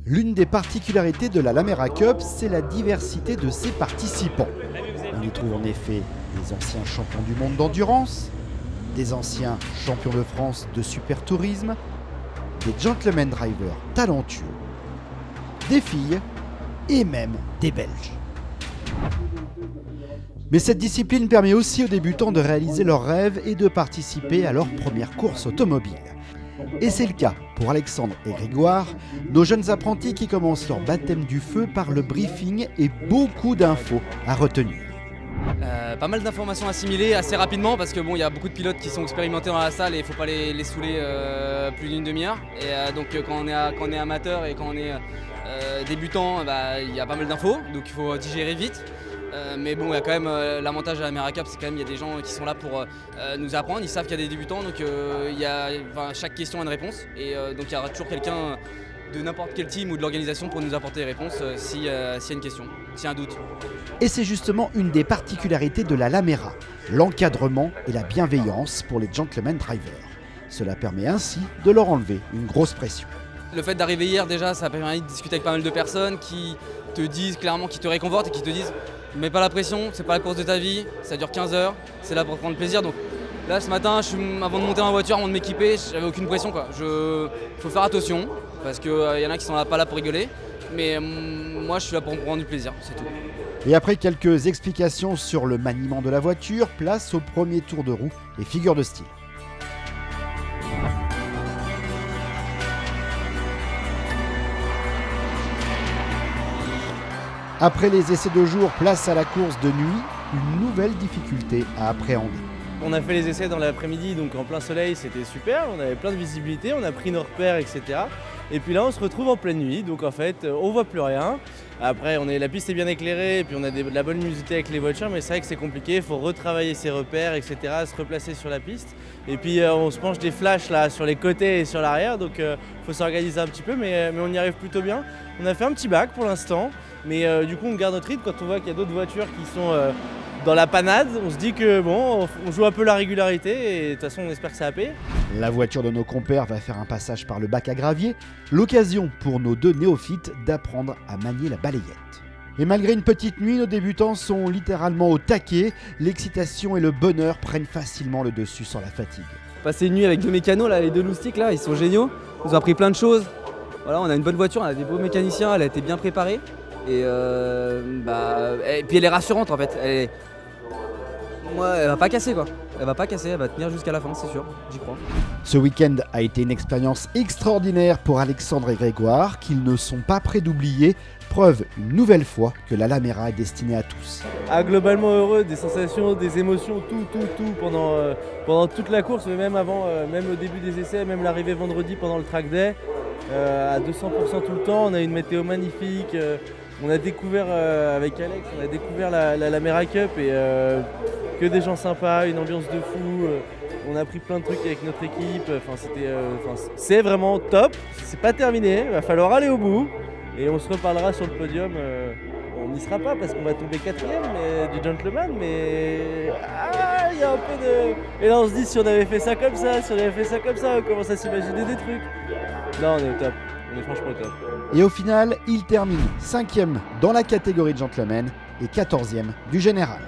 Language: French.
L'une des particularités de la Lamera Cup, c'est la diversité de ses participants. On y trouve en effet des anciens champions du monde d'endurance, des anciens champions de France de super tourisme, des gentlemen drivers talentueux, des filles et même des Belges. Mais cette discipline permet aussi aux débutants de réaliser leurs rêves et de participer à leur première course automobile. Et c'est le cas pour Alexandre et Grégoire, nos jeunes apprentis qui commencent leur baptême du feu par le briefing et beaucoup d'infos à retenir. Pas mal d'informations assimilées assez rapidement parce que bon, il y a beaucoup de pilotes qui sont expérimentés dans la salle et il ne faut pas les saouler plus d'une demi-heure. Et donc quand on est amateur et quand on est débutant, il y a pas mal d'infos, donc il faut digérer vite. Mais bon, il y a quand même l'avantage de la Lamera Cup, c'est quand même il y a des gens qui sont là pour nous apprendre, ils savent qu'il y a des débutants, donc chaque question a une réponse. Et donc il y aura toujours quelqu'un de n'importe quel team ou de l'organisation pour nous apporter des réponses s'il y a une question, s'il y a un doute. Et c'est justement une des particularités de la Lamera, l'encadrement et la bienveillance pour les gentlemen drivers. Cela permet ainsi de leur enlever une grosse pression. Le fait d'arriver hier déjà, ça a permis de discuter avec pas mal de personnes qui te disent clairement, qui te réconfortent et qui te disent mets pas la pression, c'est pas la course de ta vie, ça dure 15 heures, c'est là pour prendre plaisir. Donc là ce matin, avant de monter dans la voiture, avant de m'équiper, j'avais aucune pression quoi. Faut faire attention parce qu'il y en a qui sont pas là pour rigoler, mais moi je suis là pour prendre du plaisir, c'est tout. Et après quelques explications sur le maniement de la voiture, place au premier tour de roue et figure de style. Après les essais de jour, place à la course de nuit, une nouvelle difficulté à appréhender. On a fait les essais dans l'après-midi, donc en plein soleil, c'était super, on avait plein de visibilité, on a pris nos repères, etc. Et puis là, on se retrouve en pleine nuit, donc en fait, on voit plus rien. Après, la piste est bien éclairée, et puis on a de la bonne luminosité avec les voitures, mais c'est vrai que c'est compliqué, il faut retravailler ses repères, etc., se replacer sur la piste. Et puis on se penche des flashs là sur les côtés et sur l'arrière, donc il faut s'organiser un petit peu, mais on y arrive plutôt bien. On a fait un petit bac pour l'instant, mais du coup on garde notre rythme quand on voit qu'il y a d'autres voitures qui sont dans la panade. On se dit que bon, on joue un peu la régularité et de toute façon on espère que ça va payer. La voiture de nos compères va faire un passage par le bac à gravier, l'occasion pour nos deux néophytes d'apprendre à manier la balayette. Et malgré une petite nuit, nos débutants sont littéralement au taquet, l'excitation et le bonheur prennent facilement le dessus sur la fatigue. Passer une nuit avec deux mécanos, là, les deux loustiques là, ils sont géniaux, ils nous ont appris plein de choses. Voilà, on a une bonne voiture, on a des beaux mécaniciens, elle a été bien préparée. Et puis elle est rassurante en fait. Elle va pas casser quoi. Elle va pas casser, elle va tenir jusqu'à la fin, c'est sûr, j'y crois. Ce week-end a été une expérience extraordinaire pour Alexandre et Grégoire, qu'ils ne sont pas prêts d'oublier. Preuve une nouvelle fois que la Lamera est destinée à tous. Globalement heureux, des sensations, des émotions, tout pendant toute la course, mais même avant, même au début des essais, même l'arrivée vendredi pendant le track day, à 200% tout le temps. On a une météo magnifique. On a découvert avec Alex, on a découvert la Lamera Cup et que des gens sympas, une ambiance de fou. On a appris plein de trucs avec notre équipe. C'est vraiment top. C'est pas terminé, il va falloir aller au bout. Et on se reparlera sur le podium. On n'y sera pas parce qu'on va tomber 4ème du gentleman, mais il y a un peu de. Et là on se dit si on avait fait ça comme ça, on commence à s'imaginer des trucs. Non, on est au top. On est franchement au top. Et au final, il termine 5e dans la catégorie de gentleman et 14e du général.